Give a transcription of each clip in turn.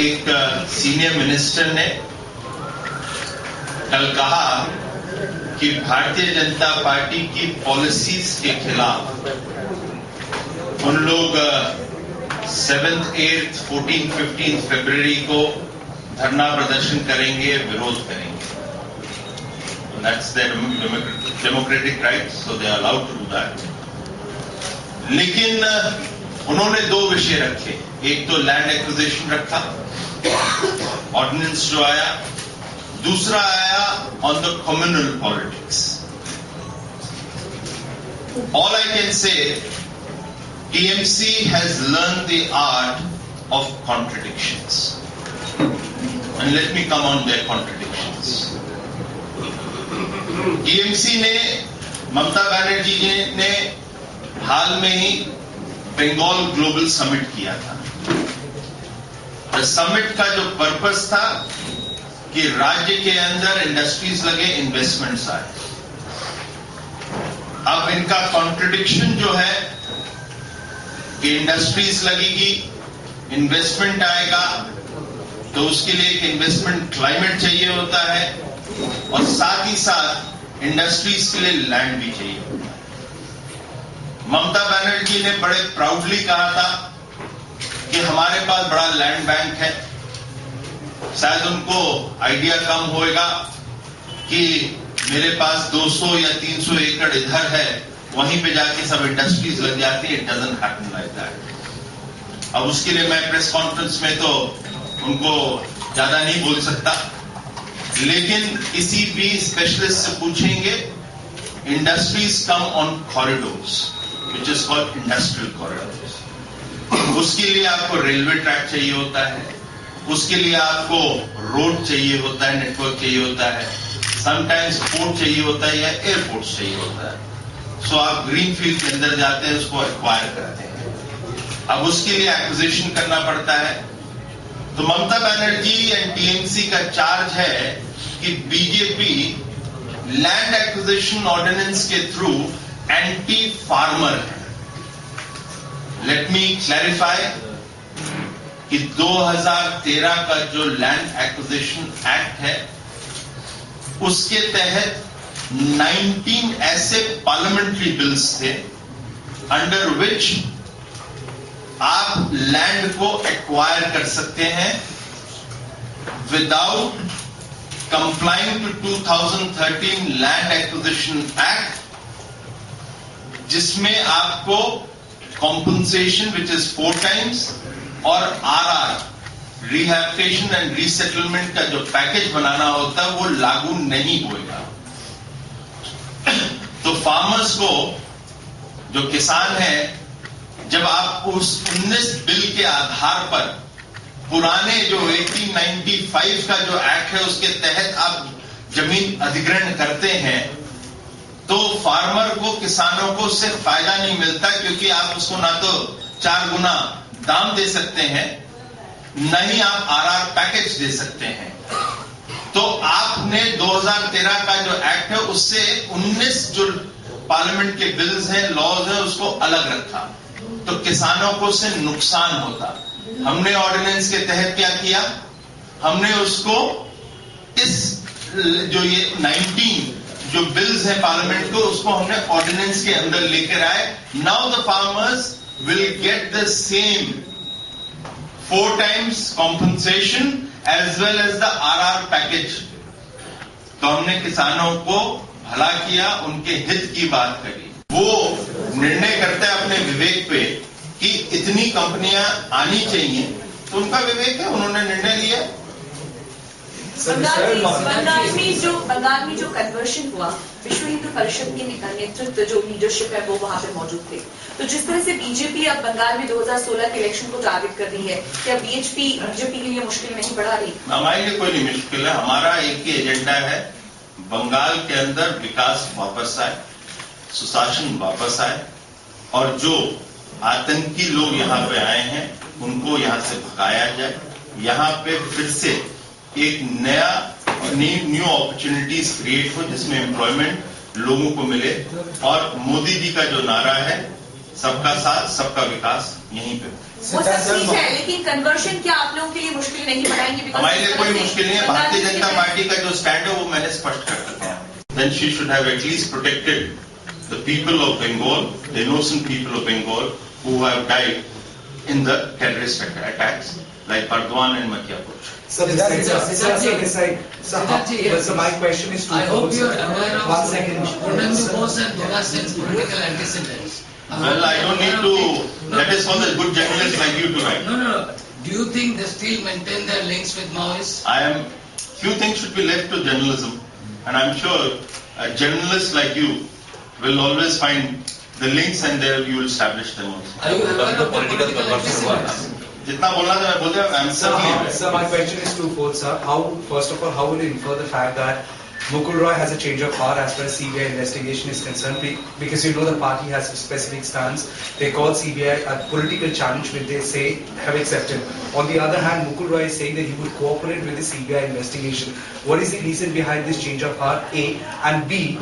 एक senior minister ने कल कहा कि भारतीय जनता पार्टी की पॉलिसीज के खिलाफ उन लोग 7th, 8th, 14th, 15th फरवरी को धरना प्रदर्शन करेंगे, विरोध करेंगे। That's their democratic right, so they are allowed to do that. लेकिन उन्होंने दो विषय रखे, एक तो लैंड एक्विजिशन रखा, ऑर्डिनेंस जो आया, दूसरा आया on the communal politics. All I can say, TMC has learned the art of contradictions. And let me come on their contradictions. TMC ने, ममता बनर्जी जी ने हाल में ही बंगाल ग्लोबल समिट किया था। समिट का जो पर्पस था कि राज्य के अंदर इंडस्ट्रीज लगे, इन्वेस्टमेंट्स आए। अब इनका कॉन्ट्रडिक्शन जो है कि इंडस्ट्रीज लगेगी, इन्वेस्टमेंट आएगा, तो उसके लिए एक इन्वेस्टमेंट क्लाइमेट चाहिए होता है और साथ ही साथ इंडस्ट्रीज के लिए लैंड भी चाहिए होता है। ममता बनर्जी ने बड़े प्राउडली कहा था कि हमारे पास बड़ा लैंड बैंक है। शायद उनको आइडिया कम होगा कि मेरे पास 200 या 300 एकड़ इधर है, वहीं पे जाके सब इंडस्ट्रीज लग जाती है। It doesn't happen like that. अब उसके लिए मैं प्रेस कॉन्फ्रेंस में तो उनको ज्यादा नहीं बोल सकता, लेकिन किसी भी स्पेशलिस्ट से पूछेंगे, industries come on corridors which is called industrial corridors. उसके लिए आपको रेलवे ट्रैक चाहिए होता है, उसके लिए आपको रोड चाहिए होता है, नेटवर्क चाहिए होता है, समटाइम्स पोर्ट चाहिए होता है या एयरपोर्ट चाहिए होता है। सो आप ग्रीन फील्ड के अंदर जाते हैं, उसको एक्वायर करते हैं। अब उसके लिए एक्विजिशन करना पड़ता है। तो ममता बनर्जी एंड टीएमसी का चार्ज है कि बीजेपी लैंड एक्विजिशन ऑर्डिनेंस के थ्रू एंटी फार्मर है। लेट मी क्लैरिफाई कि 2013 का जो लैंड एक्विजिशन एक्ट है, उसके तहत 19 ऐसे पार्लियामेंट्री बिल्स थे अंडर विच आप लैंड को एक्वायर कर सकते हैं without complying to 2013 land acquisition act, जिसमें आपको कॉम्पनसेशन विच इज 4 times और आरआर रिहैबिलिटेशन एंड रीसेटलमेंट का जो पैकेज बनाना होता है वो लागू नहीं होगा। तो फार्मर्स को, जो किसान है, जब आप उस 19 बिल के आधार पर पुराने जो 1895 का जो एक्ट है उसके तहत आप जमीन अधिग्रहण करते हैं, तो फार्मर को, किसानों को उससे फायदा नहीं मिलता, क्योंकि आप उसको ना तो 4 गुना दाम दे सकते हैं, न ही आप आरआर पैकेज दे सकते हैं। तो आपने 2013 का जो एक्ट है उससे 19 जो पार्लियामेंट के बिल्स हैं, लॉज हैं, उसको अलग रखा, तो किसानों को उससे नुकसान होता। हमने ऑर्डिनेंस के तहत क्या किया, हमने उसको इस जो ये 19 जो बिल्स हैं पार्लियामेंट को, उसको हमने ऑर्डिनेंस के अंदर लेकर आए। Now the farmers will get the same 4 times compensation as well as the RR package। तो हमने किसानों को भला किया, उनके हित की बात करी। वो निर्णय करता है अपने विवेक पे कि इतनी कंपनियां आनी चाहिए, तो उनका विवेक है, उन्होंने निर्णय लिया। बंगाल में जो कन्वर्शन हुआ, विश्व हिंदू परिषद के नेतृत्व जो लीडरशिप है वो वहां पे मौजूद थे। तो जिस तरह से बीजेपी अब बंगाल में 2016 के इलेक्शन को टारगेट कर रही है, क्या बीजेपी के लिए मुश्किल नहीं बढ़ा रही? हमारे लिए कोई नहीं मुश्किल है। हमारा एक ही एजेंडा है, बंगाल के अंदर विकास वापस आए, सुशासन वापस आए, और जो आतंकी लोग यहाँ पे आए हैं उनको यहाँ से भगाया जाए। यहाँ पे फिर से एक नया न्यू अपॉर्चुनिटीज क्रिएट हो, जिसमें एम्प्लॉयमेंट लोगों को मिले। और मोदी जी का जो नारा है, सबका साथ सबका विकास, यहीं पे वो सब ठीक है, लेकिन कन्वर्शन क्या आप लोगों के लिए मुश्किल नहीं बढ़ाएंगे? हमारे लिए कोई मुश्किल नहीं है। भारतीय जनता पार्टी का जो स्टैंड है वो मैंने स्पष्ट कर दिया है। Then she should have at least protected the people of Bengal, the innocent people of Bengal who have died in the terrorist attacks like Bardwan and Madhyapur. So my question is to I hope you are aware of 1 second. Purnendu Bose and Dola Sen's political antecedents. Well, I don't need to, that is for the good journalists like you to write. No. Do you think they still maintain their links with Maoists? Few things should be left to journalism, and I'm sure a journalist like you will always find the links and there you will establish them also. Are you aware of the political antecedents? जितना बोलना था मैं बोल दिया। I'm certainly aware. Sir, my question is twofold, sir. First of all, how will you infer the fact that Mukul Roy has a change of heart as far as CBI investigation is concerned? Because you know the party has a specific stance. They call CBI a political challenge, which they say have accepted. On the other hand, Mukul Roy is saying that he would cooperate with the CBI investigation. What is the reason behind this change of heart, A? And B,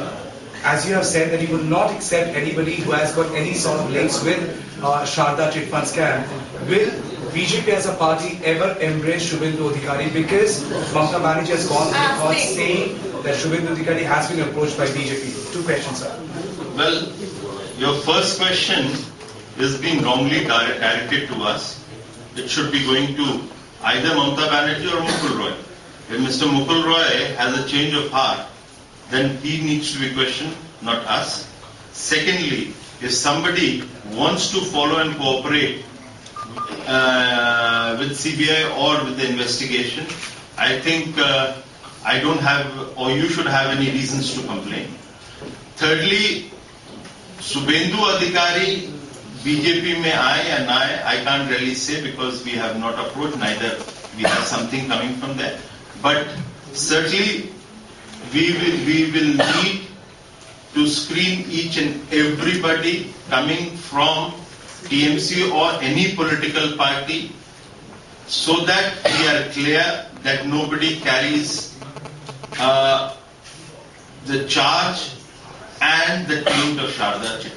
as you have said that you would not accept anybody who has got any sort of links with Sharda chit fund scam, will BJP as a party ever embrace Shubhendu Adhikari? Because Mamata Banerjee has gone to the court saying that Shubhendu Adhikari has been approached by BJP. Two questions, sir. Well, your first question is being wrongly directed to us. It should be going to either Mamata Banerjee or Mukul Roy. If Mr. Mukul Roy has a change of heart, then he needs to be questioned, not us. Secondly, if somebody wants to follow and cooperate with CBI or with the investigation, I think I don't have, or you should have any reasons to complain. Thirdly, Shubhendu Adhikari, BJP में आए या ना आए, I can't really say because we have not approached, neither we have something coming from there. But certainly, we will need to screen each and everybody coming from TMC or any political party so that we are clear that nobody carries the charge and the taint of Sharda chit